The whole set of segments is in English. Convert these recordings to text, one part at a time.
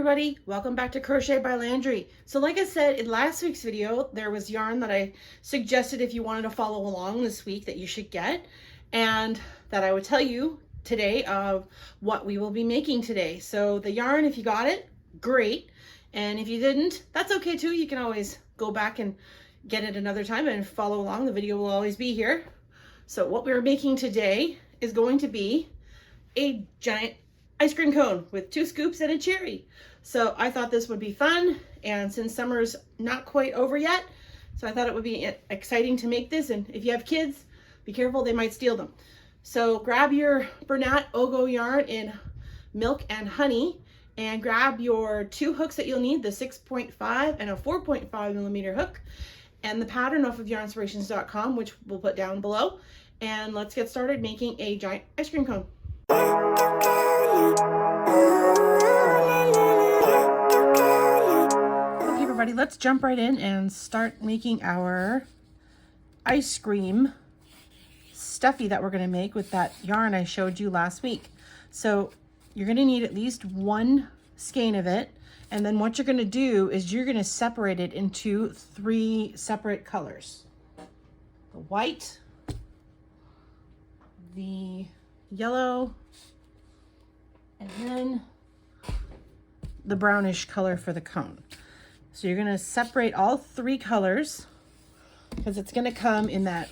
everybody, welcome back to Crochet by Landry. So like I said in last week's video, there was yarn that I suggested if you wanted to follow along this week that you should get, and that I would tell you today of what we will be making today. So the yarn, if you got it, great, and if you didn't, that's okay too. You can always go back and get it another time and follow along. The video will always be here. So what we're making today is going to be a giant ice cream cone with 2 scoops and a cherry. So I thought this would be fun, and since summer's not quite over yet, so I thought it would be exciting to make this. And if you have kids, be careful, they might steal them. So grab your Bernat Ogo yarn in milk and honey, and grab your 2 hooks that you'll need, the 6.5 and a 4.5 millimeter hook, and the pattern off of yarnspirations.com, which we'll put down below. And let's get started making a giant ice cream cone. Okay, everybody, let's jump right in and start making our ice cream stuffy that we're going to make with that yarn I showed you last week. So you're going to need at least 1 skein of it, and then what you're going to do is you're going to separate it into 3 separate colors: the white, the yellow, and then the brownish color for the cone. So you're going to separate all 3 colors because it's going to come in that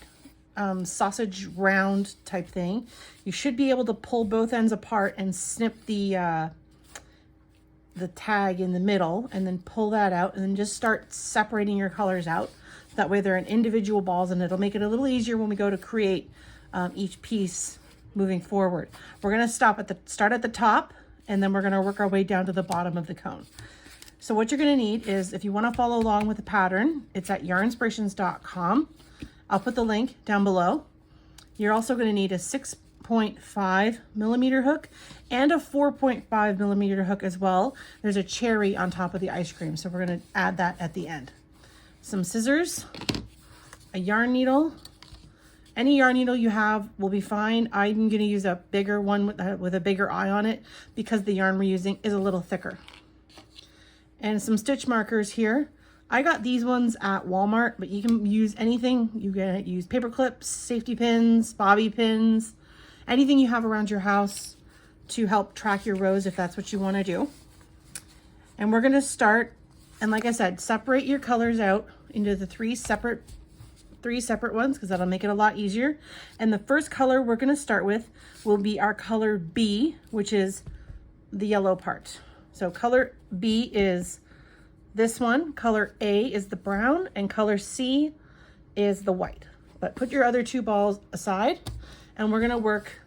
sausage round type thing. You should be able to pull both ends apart and snip the tag in the middle, and then pull that out, and then just start separating your colors out. That way they're in individual balls, and it'll make it a little easier when we go to create each piece moving forward. We're going to start at the top, and then we're going to work our way down to the bottom of the cone. So what you're going to need is, if you want to follow along with the pattern, it's at yarnspirations.com. I'll put the link down below. You're also going to need a 6.5 millimeter hook and a 4.5 millimeter hook as well. There's a cherry on top of the ice cream, so we're going to add that at the end. Some scissors, a yarn needle. Any yarn needle you have will be fine. I'm going to use a bigger one with a bigger eye on it because the yarn we're using is a little thicker. And some stitch markers here. I got these ones at Walmart, but you can use anything. You can use paper clips, safety pins, bobby pins, anything you have around your house to help track your rows if that's what you want to do. And we're going to start, and like I said, separate your colors out into the 3 separate ones, because that'll make it a lot easier. And the first color we're going to start with will be our color B, which is the yellow part. So color B is this one, color A is the brown, and color C is the white. But put your other 2 balls aside, and we're going to work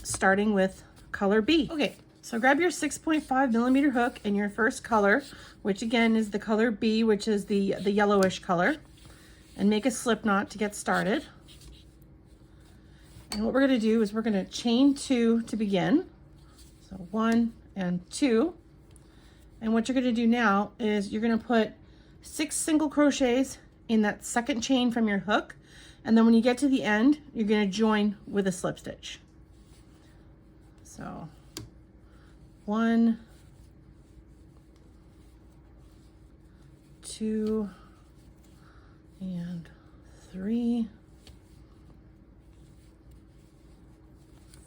starting with color B. Okay, so grab your 6.5 millimeter hook in your first color, which again is the color B, which is the yellowish color, and make a slip knot to get started. And what we're going to do is we're going to chain 2 to begin. So 1 and 2. And what you're going to do now is you're going to put 6 single crochets in that second chain from your hook, and then when you get to the end, you're going to join with a slip stitch. So 1, 2, and 3,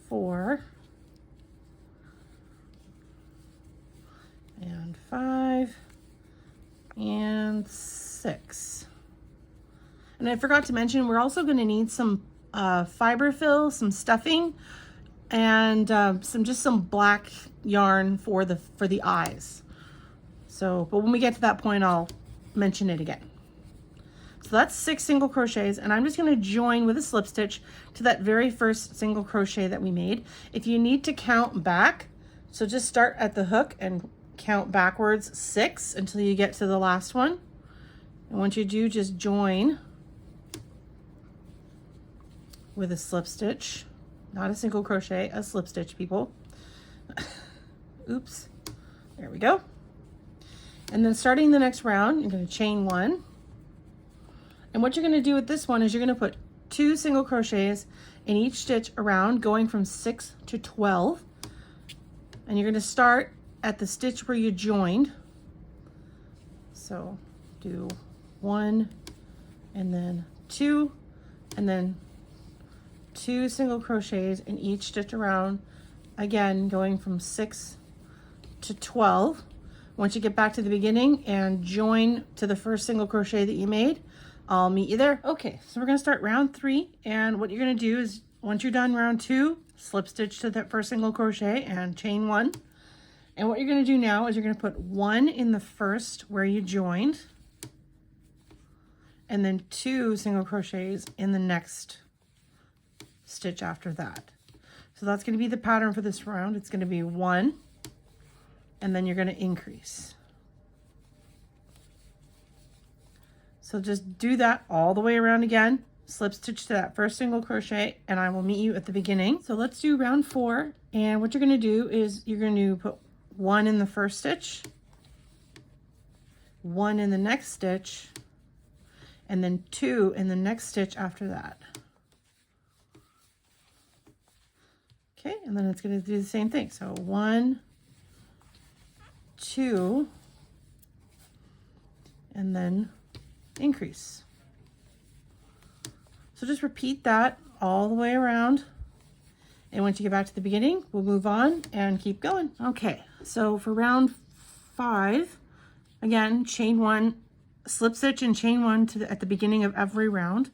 4, and 5, and 6. And I forgot to mention, we're also going to need some fiber fill, some stuffing, and some black yarn for the eyes. So, but when we get to that point, I'll mention it again. So that's 6 single crochets, and I'm just going to join with a slip stitch to that very first single crochet that we made. If you need to count back, so just start at the hook and count backwards 6 until you get to the last one. And once you do, just join with a slip stitch, not a single crochet, a slip stitch, people. Oops, there we go. And then starting the next round, you're going to chain 1. And what you're going to do with this one is you're going to put 2 single crochets in each stitch around, going from 6 to 12. And you're going to start at the stitch where you joined. So do 1 and then 2 and then 2 single crochets in each stitch around, again going from 6 to 12. Once you get back to the beginning and join to the first single crochet that you made, I'll meet you there. Okay, so we're going to start round 3, and what you're going to do is once you're done round 2, slip stitch to that first single crochet and chain 1. And what you're going to do now is you're going to put 1 in the first where you joined, and then 2 single crochets in the next stitch after that. So that's going to be the pattern for this round. It's going to be 1, and then you're going to increase. So just do that all the way around again, slip stitch to that first single crochet, and I will meet you at the beginning. So let's do round 4, and what you're going to do is you're going to put 1 in the first stitch, 1 in the next stitch, and then 2 in the next stitch after that. Okay, and then it's going to do the same thing. So 1, 2, and then increase. So just repeat that all the way around. And once you get back to the beginning, we'll move on and keep going. Okay, so for round 5, again, chain 1, slip stitch and chain 1 at the beginning of every round.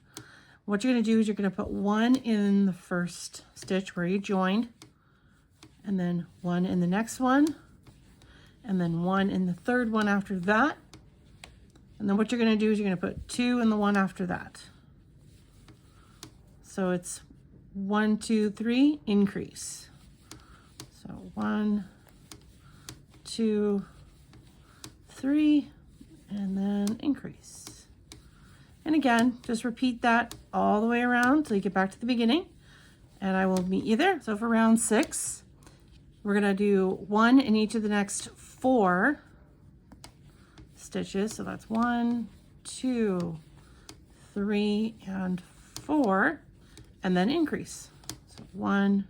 What you're going to do is you're going to put 1 in the first stitch where you joined, and then 1 in the next one, and then 1 in the third one after that. And then what you're going to do is you're going to put 2 in the one after that. So it's 1, 2, 3, increase. So 1, 2, 3, and then increase. And again, just repeat that all the way around till you get back to the beginning, and I will meet you there. So for round 6, we're going to do 1 in each of the next 4 stitches. So that's 1, 2, 3, and 4, and then increase. So 1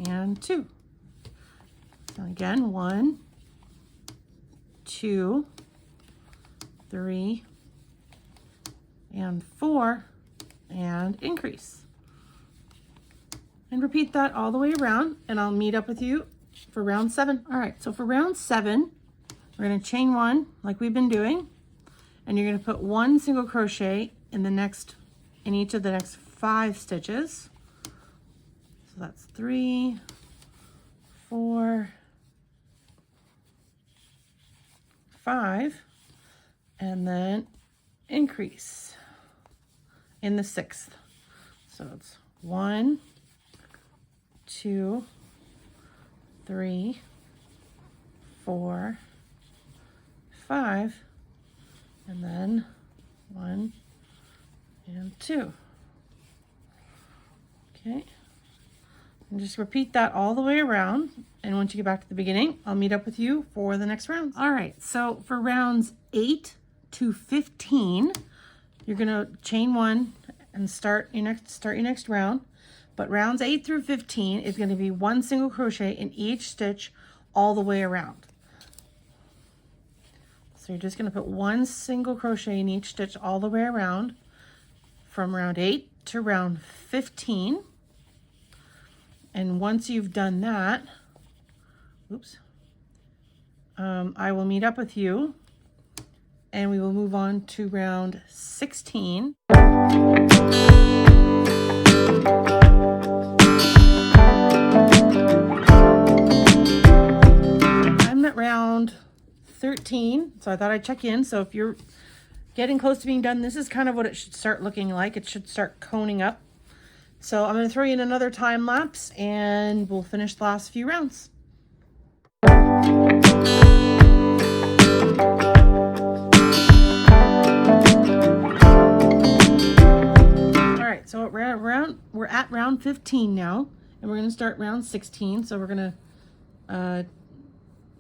and 2. So again, 1, 2, 3, and 4, and increase. And repeat that all the way around, and I'll meet up with you for round 7. All right, so for round 7, we're going to chain 1 like we've been doing, and you're going to put 1 single crochet in each of the next 5 stitches. So that's 3, 4, 5, and then increase in the 6th. So it's 1, 2, 3, 4, 5, and then 1 and 2. Okay, and just repeat that all the way around, and once you get back to the beginning, I'll meet up with you for the next round. All right, so for rounds 8 to 15, you're going to chain 1 and start your next round. But rounds 8 through 15 is going to be 1 single crochet in each stitch all the way around. So you're just going to put 1 single crochet in each stitch all the way around from round 8 to round 15. And once you've done that, I will meet up with you, and we will move on to round 16. I'm at round 13, so I thought I'd check in. So if you're getting close to being done, this is kind of what it should start looking like. It should start coning up. So I'm going to throw you in another time lapse, and we'll finish the last few rounds. Alright, so we're at round 15 now, and we're going to start round 16. So we're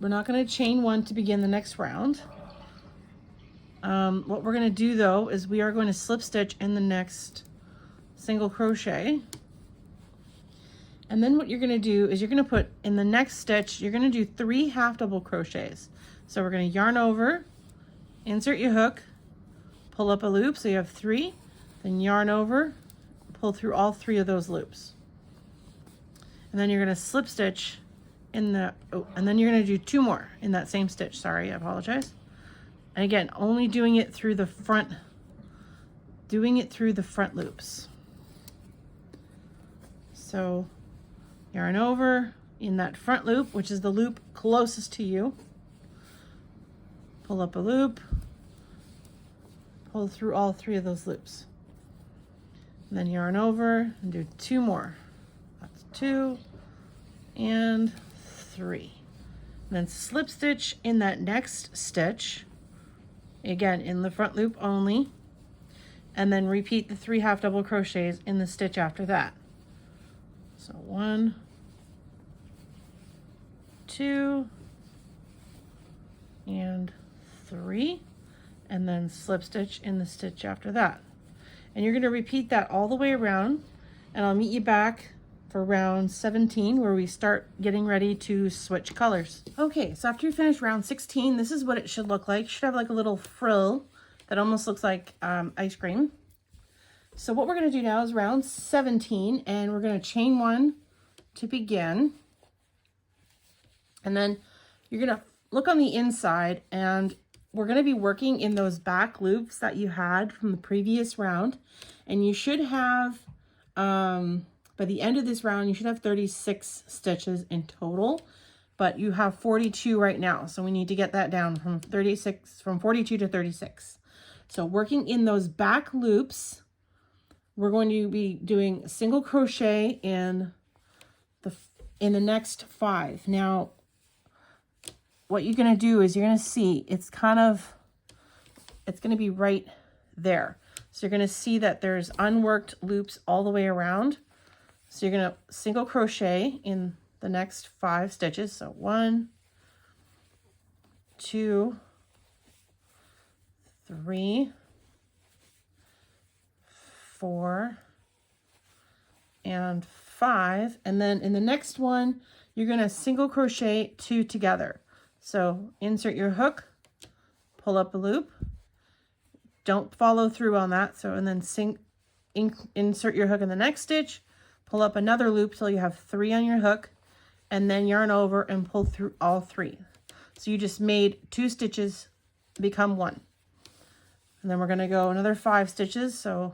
not going to chain 1 to begin the next round. What we're going to do though is we are going to slip stitch in the next single crochet, And then what you're going to do is you're going to put in the next stitch, you're going to do 3 half double crochets. So we're going to yarn over, insert your hook, pull up a loop, so you have 3, then yarn over, pull through all 3 of those loops. And then you're going to slip stitch in the, and then you're going to do 2 more in that same stitch. Sorry, I apologize. And again, only doing it through the front, loops. So yarn over in that front loop, which is the loop closest to you. Pull up a loop, pull through all 3 of those loops. And then yarn over and do 2 more. That's 2 and 3. And then slip stitch in that next stitch, again in the front loop only, and then repeat the 3 half double crochets in the stitch after that. So 1, 2, and 3, and then slip stitch in the stitch after that. And you're going to repeat that all the way around, and I'll meet you back for round 17 where we start getting ready to switch colors. Okay, so after you finish round 16, this is what it should look like. You should have like a little frill that almost looks like ice cream. So what we're going to do now is round 17, and we're going to chain 1 to begin. And then you're going to look on the inside, and we're going to be working in those back loops that you had from the previous round. And you should have, by the end of this round, you should have 36 stitches in total, but you have 42 right now. So we need to get that down from 42 to 36. So working in those back loops, we're going to be doing single crochet in the next 5. Now, what you're going to do is you're going to see it's going to be right there. So you're going to see that there's unworked loops all the way around. So you're going to single crochet in the next 5 stitches. So 1, 2, 3, 4, and 5. And then in the next one, you're going to single crochet 2 together. So insert your hook, pull up a loop, don't follow through on that. So, and then insert your hook in the next stitch, pull up another loop till you have 3 on your hook, and then yarn over and pull through all 3. So you just made 2 stitches become 1. And then we're going to go another 5 stitches. So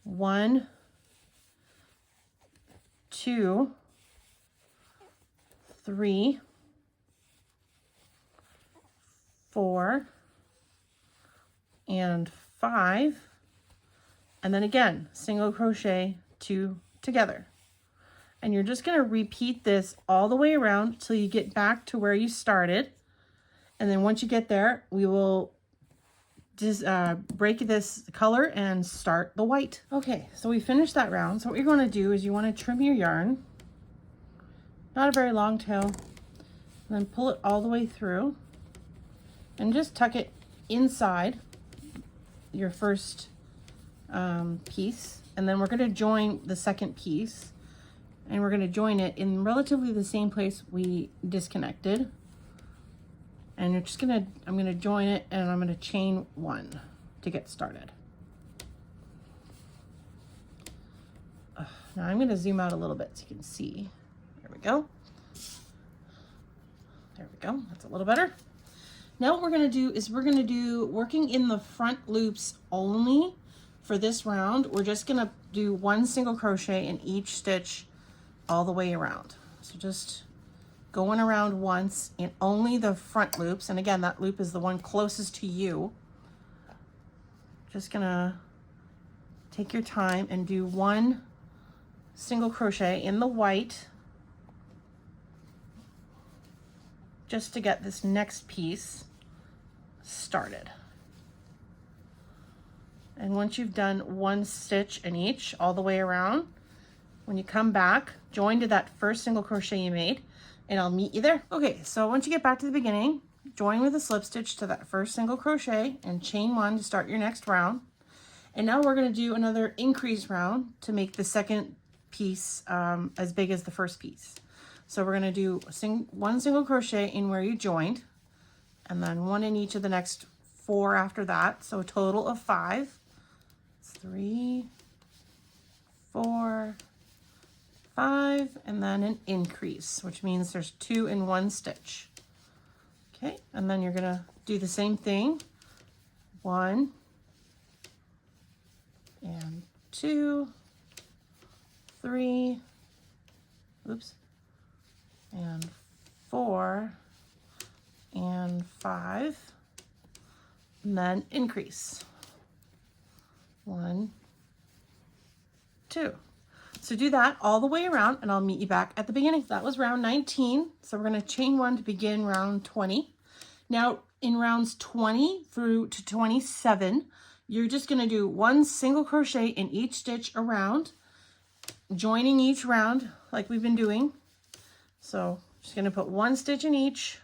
1, 2, 3, 4, and 5, and then again single crochet 2 together. And you're just going to repeat this all the way around till you get back to where you started. And then once you get there, we will just break this color and start the white. Okay, so we finished that round. So what you're going to do is you want to trim your yarn, not a very long tail, and then pull it all the way through and just tuck it inside your first piece. And then we're going to join the second piece, and we're going to join it in relatively the same place we disconnected. And you're just gonna, I'm going to join it, and I'm going to chain 1 to get started. Now I'm going to zoom out a little bit so you can see. There we go. There we go. That's a little better. Now what we're going to do is we're going to do working in the front loops only for this round. We're just going to do 1 single crochet in each stitch all the way around. So just going around once in only the front loops. And again, that loop is the one closest to you. Just going to take your time and do 1 single crochet in the white just to get this next piece started. And once you've done 1 stitch in each all the way around, when you come back, join to that first single crochet you made, and I'll meet you there. Okay, so once you get back to the beginning, join with a slip stitch to that first single crochet and chain 1 to start your next round. And now we're going to do another increase round to make the second piece as big as the first piece. So we're going to do one single crochet in where you joined, and then one in each of the next 4 after that. So a total of 5. 3, 4, 5, and then an increase, which means there's 2 in 1 stitch. Okay, and then you're going to do the same thing. 1 and 2, 3, oops, and 4 and 5, and then increase. 1, 2. So do that all the way around, and I'll meet you back at the beginning. That was round 19. So we're going to chain 1 to begin round 20. Now in rounds 20 through to 27, you're just going to do 1 single crochet in each stitch around, joining each round like we've been doing. So just going to put 1 stitch in each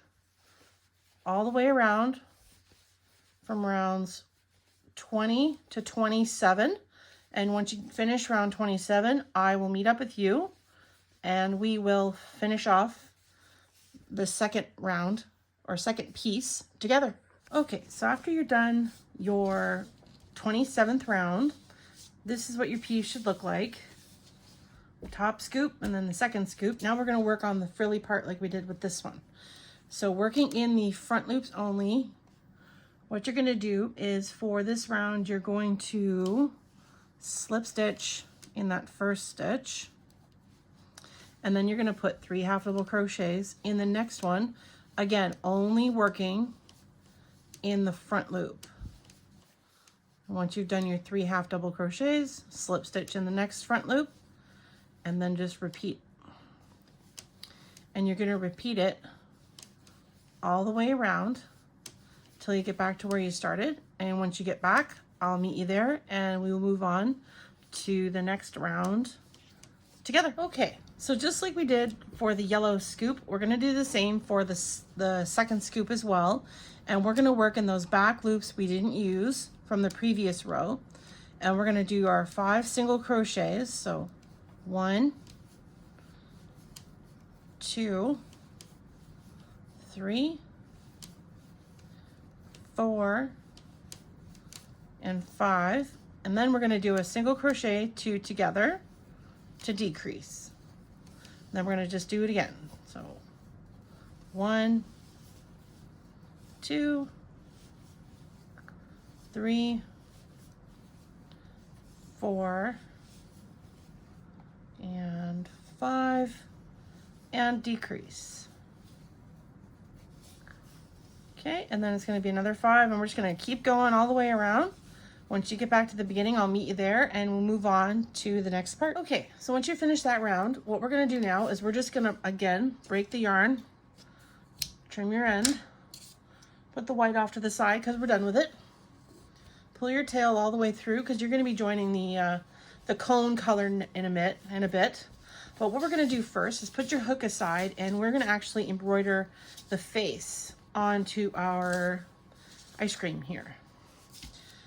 all the way around from rounds 20 to 27. And once you finish round 27, I will meet up with you and we will finish off the second round or second piece together. Okay, so after you're done your 27th round, this is what your piece should look like. Top scoop and then the second scoop. Now we're going to work on the frilly part like we did with this one. So working in the front loops only, what you're going to do is for this round, you're going to slip stitch in that first stitch, and then you're going to put 3 half double crochets in the next one, again only working in the front loop. And once you've done your 3 half double crochets, slip stitch in the next front loop, and then just repeat. And you're going to repeat it all the way around till you get back to where you started. And once you get back, I'll meet you there and we will move on to the next round together. Okay, so just like we did for the yellow scoop, we're going to do the same for the second scoop as well. And we're going to work in those back loops we didn't use from the previous row. And we're going to do our 5 single crochets. So 1, 2, 3, 4, and 5, and then we're going to do a single crochet 2 together to decrease. Then we're going to just do it again. So 1, 2, 3, 4, and 5, and decrease. Okay, and then it's going to be another 5, and we're just going to keep going all the way around. Once you get back to the beginning, I'll meet you there and we'll move on to the next part. Okay, so once you finish that round, what we're going to do now is we're just going to, again, break the yarn, trim your end, put the white off to the side because we're done with it. Pull your tail all the way through because you're going to be joining the cone color in a bit. But what we're going to do first is put your hook aside and we're going to actually embroider the face onto our ice cream here.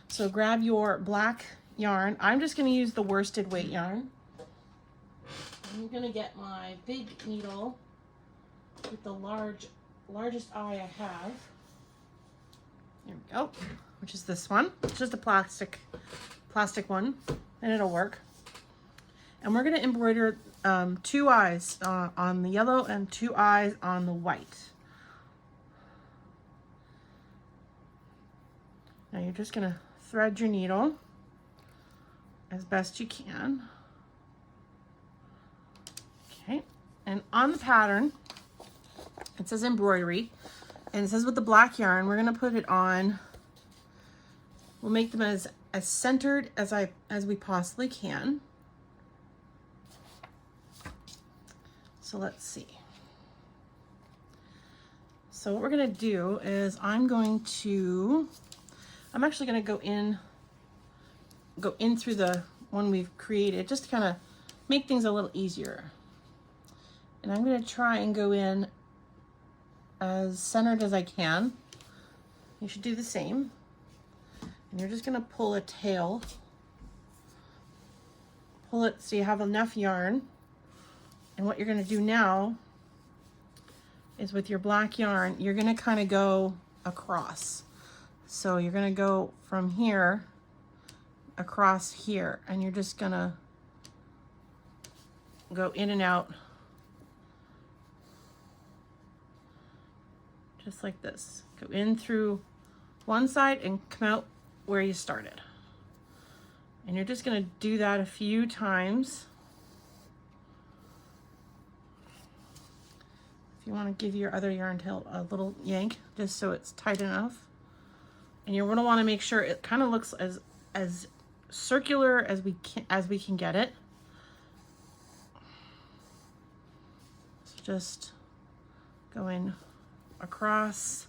So grab your black yarn. I'm just going to use the worsted weight yarn. I'm going to get my big needle with the largest eye I have. There we go, which is this one. It's just a plastic one, and it'll work. And we're going to embroider 2 eyes on the yellow and 2 eyes on the white. Now you're just going to thread your needle as best you can. Okay, and on the pattern, it says embroidery, and it says with the black yarn, we're going to put it on, we'll make them as centered as we possibly can. So let's see. So what we're going to do is I'm actually going to go in through the one we've created just to kind of make things a little easier. And I'm going to try and go in as centered as I can. You should do the same. And you're just going to pull pull it so you have enough yarn. And what you're going to do now is with your black yarn, you're going to kind of go across. So you're going to go from here across here, and you're just going to go in and out just like this. Go in through one side and come out where you started. And you're just going to do that a few times. If you want to give your other yarn tail a little yank just so it's tight enough. And you're going to want to make sure it kind of looks as circular as we can get it. So just going across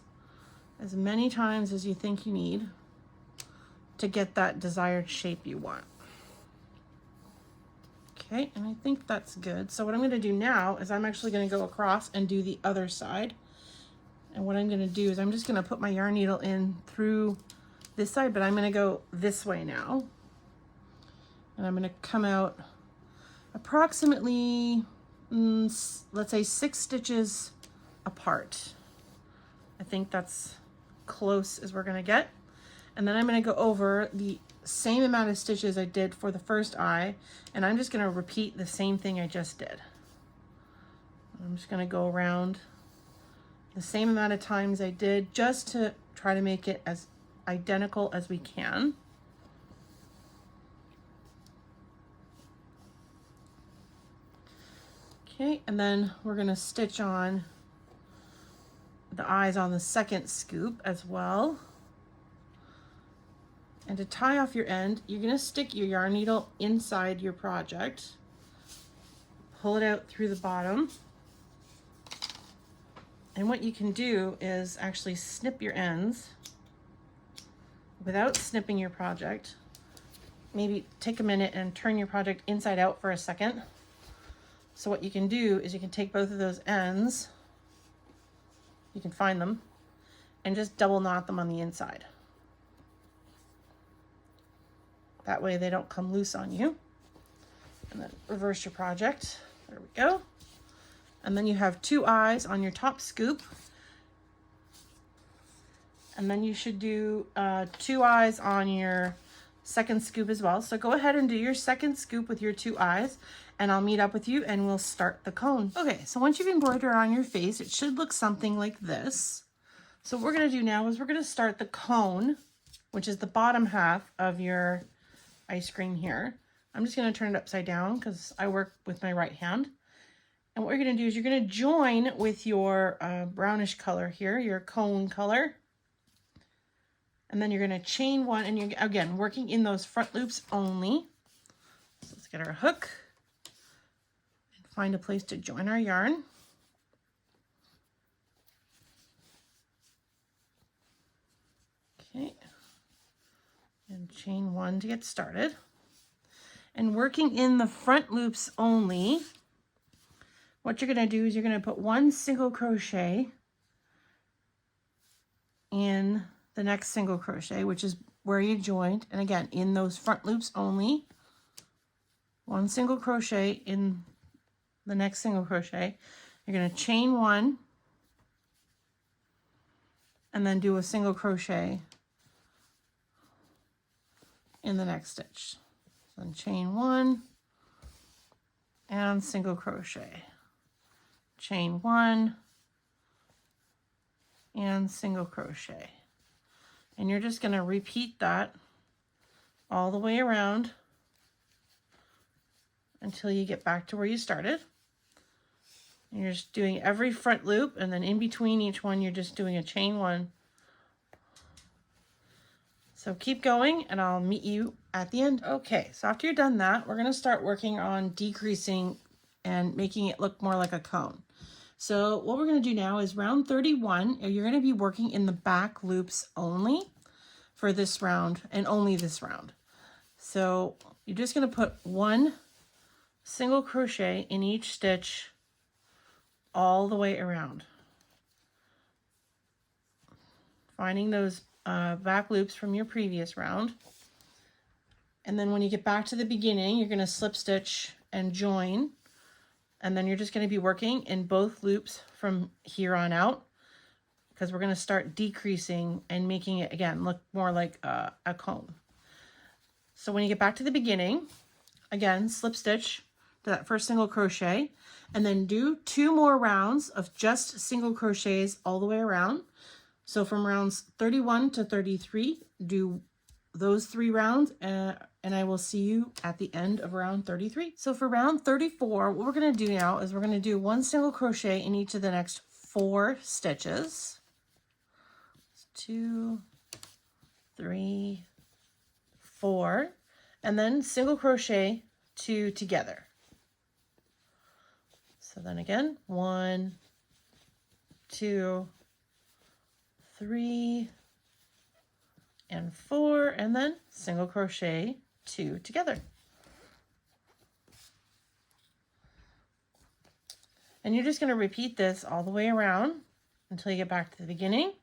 as many times as you think you need to get that desired shape you want. Okay, and I think that's good. So what I'm going to do now is I'm actually going to go across and do the other side. And what I'm going to do is I'm just going to put my yarn needle in through this side, but I'm going to go this way now. And I'm going to come out approximately, let's say 6 stitches apart. I think that's close as we're going to get. And then I'm going to go over the same amount of stitches I did for the first eye, and I'm just going to repeat the same thing I just did. I'm just going to go around the same amount of times I did, just to try to make it as identical as we can. Okay, and then we're going to stitch on the eyes on the second scoop as well. And to tie off your end, you're going to stick your yarn needle inside your project, pull it out through the bottom. And what you can do is actually snip your ends without snipping your project. Maybe take a minute and turn your project inside out for a second. So what you can do is you can take both of those ends, you can find them, and just double knot them on the inside. That way they don't come loose on you. And then reverse your project. There we go. And then you have 2 eyes on your top scoop. And then you should do 2 eyes on your second scoop as well. So go ahead and do your second scoop with your 2 eyes, and I'll meet up with you and we'll start the cone. Okay, so once you've embroidered on your face, it should look something like this. So what we're gonna do now is we're gonna start the cone, which is the bottom half of your ice cream here. I'm just going to turn it upside down because I work with my right hand. And what you're going to do is you're going to join with your brownish color here, your cone color. And then you're going to chain 1, and you're, again, working in those front loops only. So let's get our hook and find a place to join our yarn. Okay. And chain 1 to get started. And working in the front loops only, what you're going to do is you're going to put 1 single crochet in the next single crochet, which is where you joined. And again, in those front loops only, 1 single crochet in the next single crochet. You're going to chain 1 and then do a single crochet in the next stitch. So then chain 1 and single crochet, chain 1 and single crochet. And you're just going to repeat that all the way around until you get back to where you started. And you're just doing every front loop, and then in between each one you're just doing a chain 1. So keep going and I'll meet you at the end. Okay, so after you're done that, we're going to start working on decreasing and making it look more like a cone. So what we're going to do now is round 31, you're going to be working in the back loops only for this round, and only this round. So you're just going to put 1 single crochet in each stitch all the way around, finding those back loops from your previous round. And then when you get back to the beginning, you're going to slip stitch and join. And then you're just going to be working in both loops from here on out, because we're going to start decreasing and making it, again, look more like a cone. So when you get back to the beginning, again, slip stitch to that first single crochet, and then do 2 more rounds of just single crochets all the way around. So from rounds 31 to 33, do those 3 rounds, and I will see you at the end of round 33. So for round 34, what we're going to do now is we're going to do 1 single crochet in each of the next 4 stitches. 2, 3, 4, and then single crochet 2 together. So then again, 1, 2, 3, and 4, and then single crochet 2 together. And you're just going to repeat this all the way around until you get back to the beginning.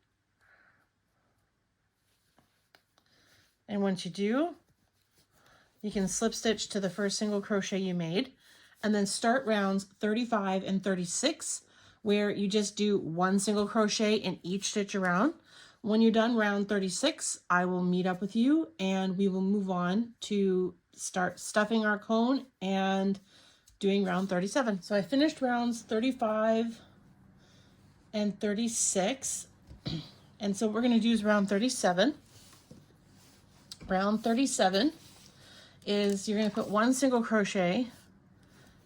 And once you do, you can slip stitch to the first single crochet you made, and then start rounds 35 and 36, where you just do 1 single crochet in each stitch around. When you're done round 36, I will meet up with you and we will move on to start stuffing our cone and doing round 37. So I finished rounds 35 and 36. And so what we're going to do is round 37. Round 37 is you're going to put 1 single crochet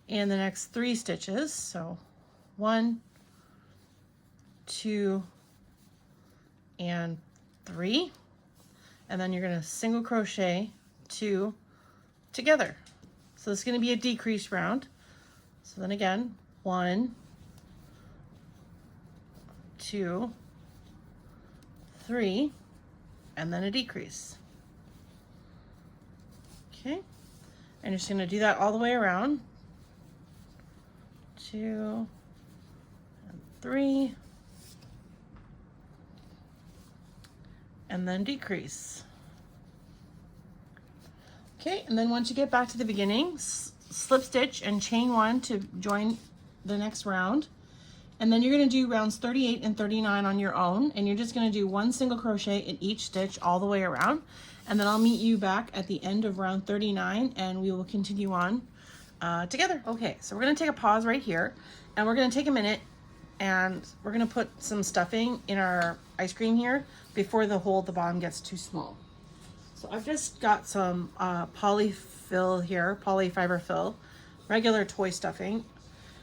in the next 3 stitches. So 1, 2, and 3, and then you're going to single crochet 2 together. So it's going to be a decrease round. So then again, 1, 2, 3, and then a decrease. Okay, and you're just going to do that all the way around. 2 and 3, and then decrease. Okay, and then once you get back to the beginning, slip stitch and chain 1 to join the next round. And then you're going to do rounds 38 and 39 on your own, and you're just going to do 1 single crochet in each stitch all the way around. And then I'll meet you back at the end of round 39 and we will continue on together. Okay, so we're going to take a pause right here, and we're going to take a minute and we're going to put some stuffing in our ice cream here before the hole at the bottom gets too small. So I've just got some polyfill here, polyfiber fill, regular toy stuffing.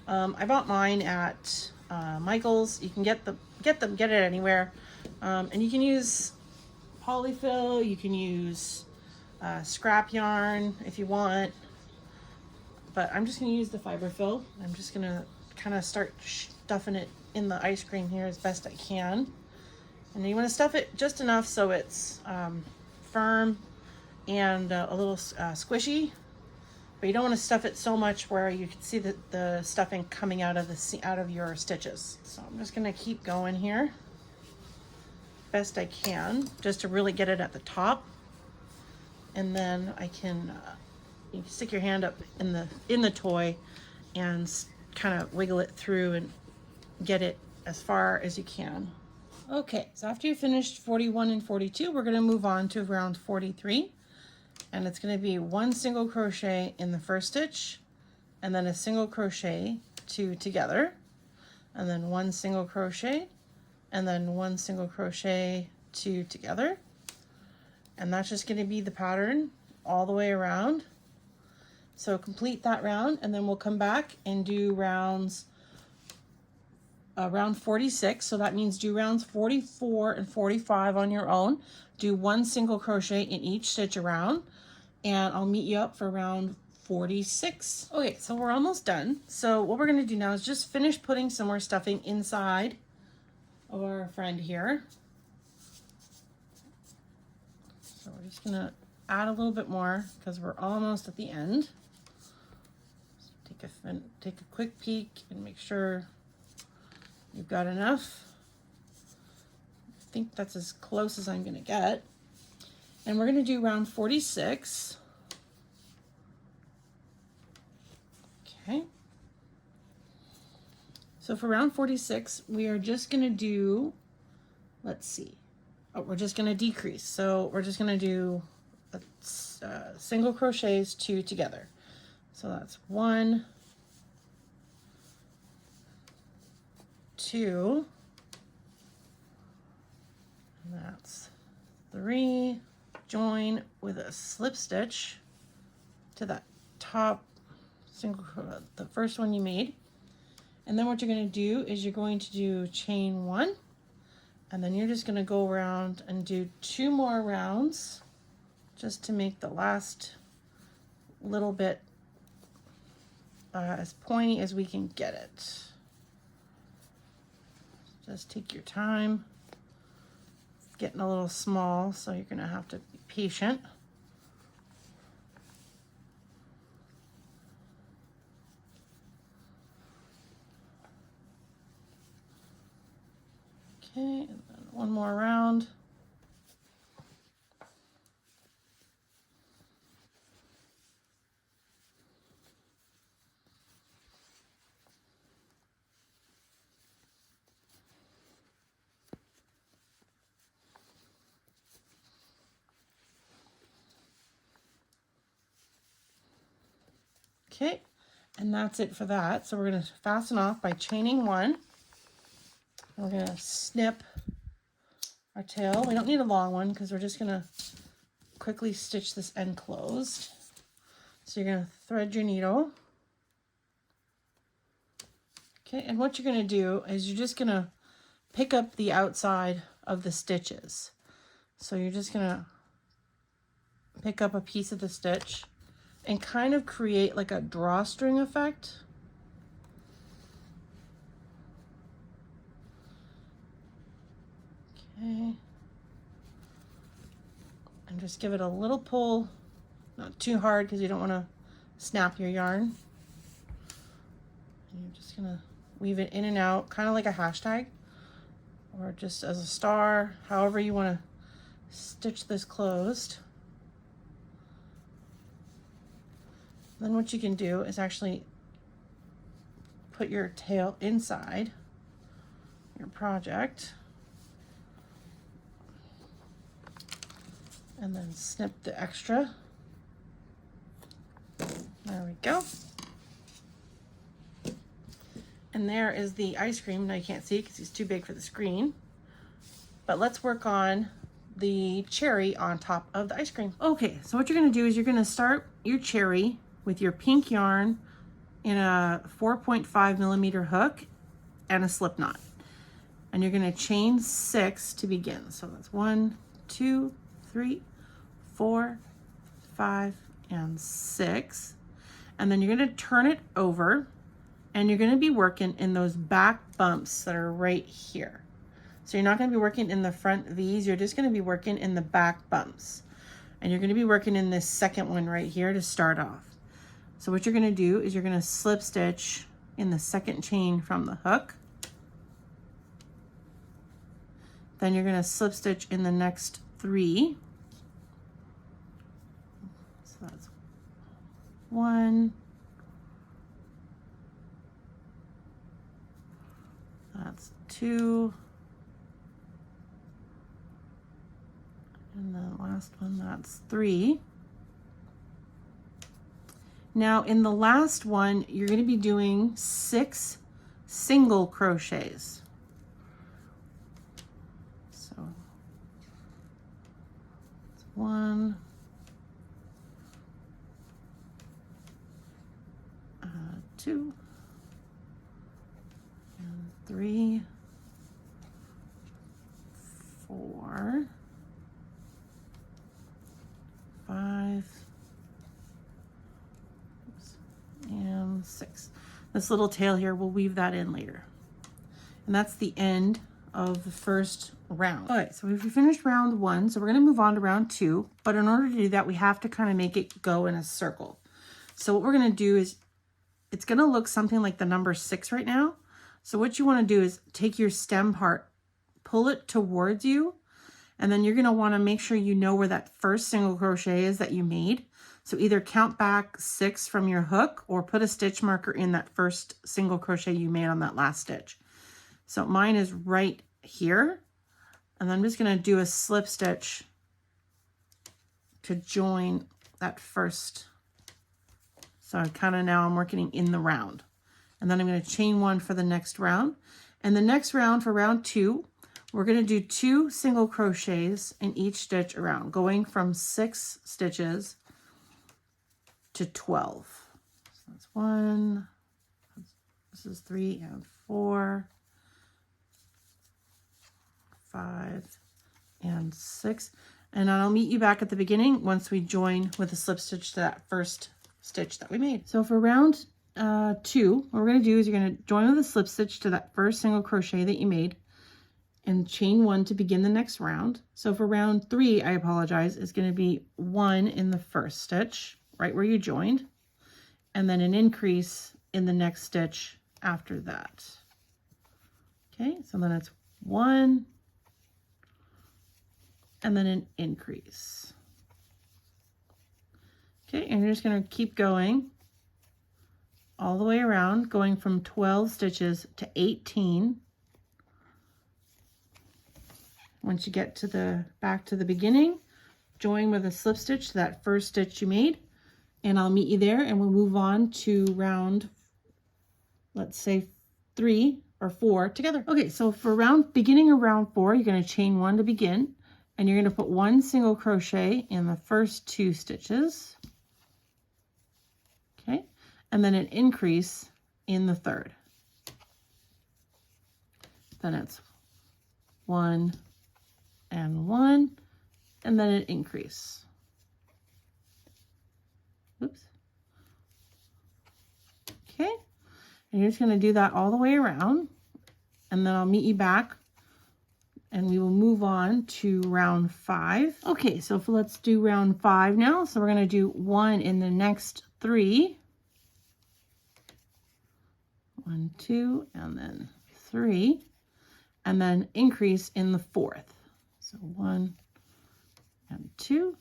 I bought mine at Michael's. You can get it anywhere, and you can use polyfill. You can use scrap yarn if you want, but I'm just going to use the fiber fill. I'm just going to kind of start stuffing it in the ice cream here as best I can. And you want to stuff it just enough so it's firm and a little squishy, but you don't want to stuff it so much where you can see the stuffing coming out of your stitches. So I'm just going to keep going here best I can just to really get it at the top, and then I can you can stick your hand up in the toy and kind of wiggle it through and get it as far as you can. Okay, so after you finished 41 and 42, we're going to move on to round 43, and it's going to be 1 single crochet in the first stitch, and then a single crochet 2 together, and then 1 single crochet, and then 1 single crochet 2 together, and that's just going to be the pattern all the way around. So complete that round, and then we'll come back and do round 46. So that means do rounds 44 and 45 on your own. Do 1 single crochet in each stitch around, and I'll meet you up for round 46. Okay, so we're almost done. So what we're going to do now is just finish putting some more stuffing inside of our friend here. So we're just going to add a little bit more because we're almost at the end. Take a quick peek and make sure you've got enough. I think that's as close as I'm going to get. And we're going to do round 46. Okay. So for round 46, we are just going to do, let's see. Oh, we're just going to decrease. So we're just going to do single crochets 2 together. So that's 1, 2, and that's 3. Join with a slip stitch to that top single, the first one you made. And then what you're going to do is you're going to do chain 1, and then you're just going to go around and do 2 more rounds just to make the last little bit as pointy as we can get it. Just take your time. It's getting a little small, so you're going to have to be patient. Okay, and then 1 more round. Okay, and that's it for that. So we're going to fasten off by chaining 1. We're going to snip our tail. We don't need a long one because we're just going to quickly stitch this end closed. So you're going to thread your needle. Okay, and what you're going to do is you're just going to pick up the outside of the stitches. So you're just going to pick up a piece of the stitch and kind of create like a drawstring effect. Okay. And just give it a little pull, not too hard because you don't want to snap your yarn. And you're just going to weave it in and out, kind of like a hashtag or just as a star, however you want to stitch this closed. Then what you can do is actually put your tail inside your project and then snip the extra. There we go. And there is the ice cream. Now you can't see it because it's too big for the screen. But let's work on the cherry on top of the ice cream. Okay, so what you're going to do is you're going to start your cherry with your pink yarn in a 4.5 millimeter hook and a slip knot. And you're going to chain 6 to begin. So that's 1, 2, 3, 4, 5, and 6. And then you're going to turn it over and you're going to be working in those back bumps that are right here. So you're not going to be working in the front V's, you're just going to be working in the back bumps. And you're going to be working in this second one right here to start off. So what you're going to do is you're going to slip stitch in the second chain from the hook. Then you're going to slip stitch in the next 3. So that's 1. That's 2. And the last one, that's 3. Now in the last one, you're going to be doing 6 single crochets. So it's 1, 2, and 3, 4, 5, and 6. This little tail here, we'll weave that in later. And that's the end of the first round. All right, so we've finished round 1, so we're going to move on to round 2. But in order to do that, we have to kind of make it go in a circle. So what we're going to do is, it's going to look something like the number 6 right now. So what you want to do is take your stem part, pull it towards you, and then you're going to want to make sure you know where that first single crochet is that you made. So either count back 6 from your hook or put a stitch marker in that first single crochet you made on that last stitch. So mine is right here. And I'm just going to do a slip stitch to join that first. So kind of now I'm working in the round. And then I'm going to chain 1 for the next round. And the next round, for round 2, we're going to do 2 single crochets in each stitch around, going from 6 stitches to 12. So that's 1, this is 3 and 4, 5 and 6. And I'll meet you back at the beginning once we join with a slip stitch to that first stitch that we made. So for round 2, what we're going to do is you're going to join with a slip stitch to that first single crochet that you made and chain 1 to begin the next round. So for round 3, I apologize, it's going to be 1 in the first stitch, right where you joined, and then an increase in the next stitch after that. Okay, so then it's 1, and then an increase. Okay, and you're just going to keep going all the way around, going from 12 stitches to 18. Once you get to the back to the beginning, join with a slip stitch to that first stitch you made, and I'll meet you there, and we'll move on to round, let's say 3 or 4 together. Okay, so for beginning of round 4, you're going to chain 1 to begin, and you're going to put 1 single crochet in the first 2 stitches. Okay, and then an increase in the third. Then it's 1 and 1, and then an increase. Oops. Okay, and you're just going to do that all the way around, and then I'll meet you back and we will move on to round 5. Okay, so let's do round 5 now. So we're going to do 1 in the next 3. 1, 2, and then 3, and then increase in the 4th. So 1 and 2.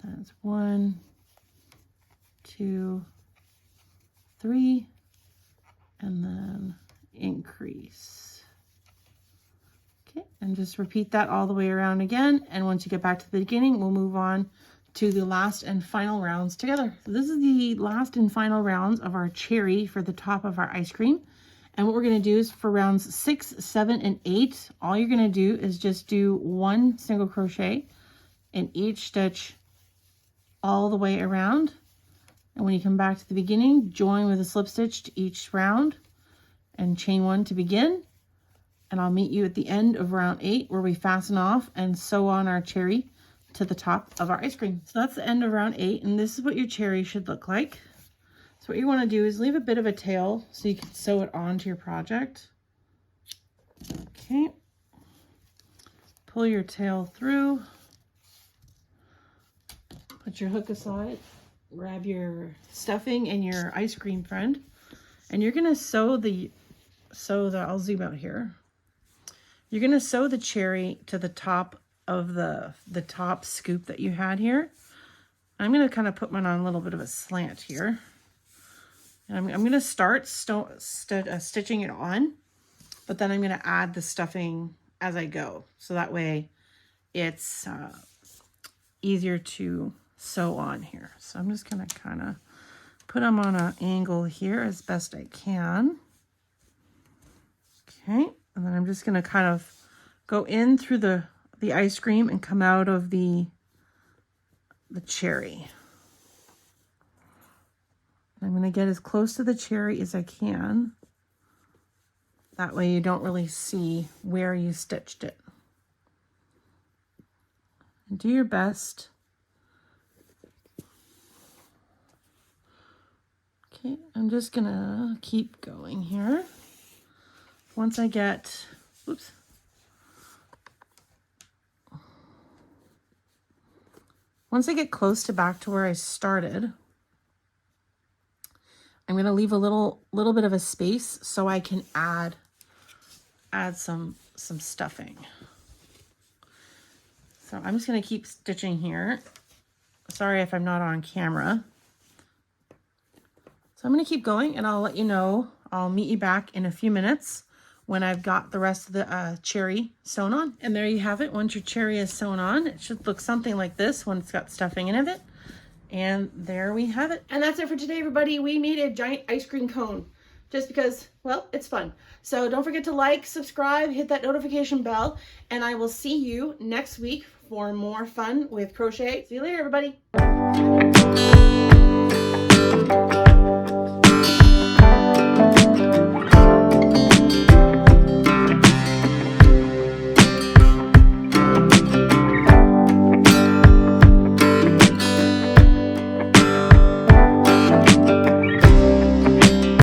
That's 1, 2, 3, and then increase. Okay, and just repeat that all the way around again. And once you get back to the beginning, we'll move on to the last and final rounds together. So this is the last and final rounds of our cherry for the top of our ice cream. And what we're going to do is for rounds 6, 7, and 8, all you're going to do is just do 1 single crochet in each stitch all the way around. And when you come back to the beginning, join with a slip stitch to each round and chain 1 to begin. And I'll meet you at the end of round 8 where we fasten off and sew on our cherry to the top of our ice cream. So that's the end of round 8, and this is what your cherry should look like. So what you want to do is leave a bit of a tail so you can sew it onto your project. Okay. Pull your tail through. Put your hook aside. Grab your stuffing and your ice cream friend. And you're going to sew the, I'll zoom out here. You're going to sew the cherry to the top of the top scoop that you had here. I'm going to kind of put mine on a little bit of a slant here. And I'm going to start stitching it on, but then I'm going to add the stuffing as I go. So that way it's easier to sew on here. So I'm just going to kind of put them on an angle here as best I can. Okay, and then I'm just going to kind of go in through the ice cream and come out of the cherry. I'm going to get as close to the cherry as I can. That way you don't really see where you stitched it. And do your best. Okay, I'm just going to keep going here. Once I get, oops. Once I get close to back to where I started, I'm going to leave a little bit of a space so I can add some stuffing. So I'm just going to keep stitching here sorry if I'm not on camera. So I'm going to keep going and I'll let you know. I'll meet you back in a few minutes when I've got the rest of the cherry sewn on. And there you have it. Once your cherry is sewn on, it should look something like this when it's got stuffing in it. And there we have it. And that's it for today, everybody. We made a giant ice cream cone just because, well, it's fun. So don't forget to like, subscribe, hit that notification bell, and I will see you next week for more fun with crochet. See you later, everybody.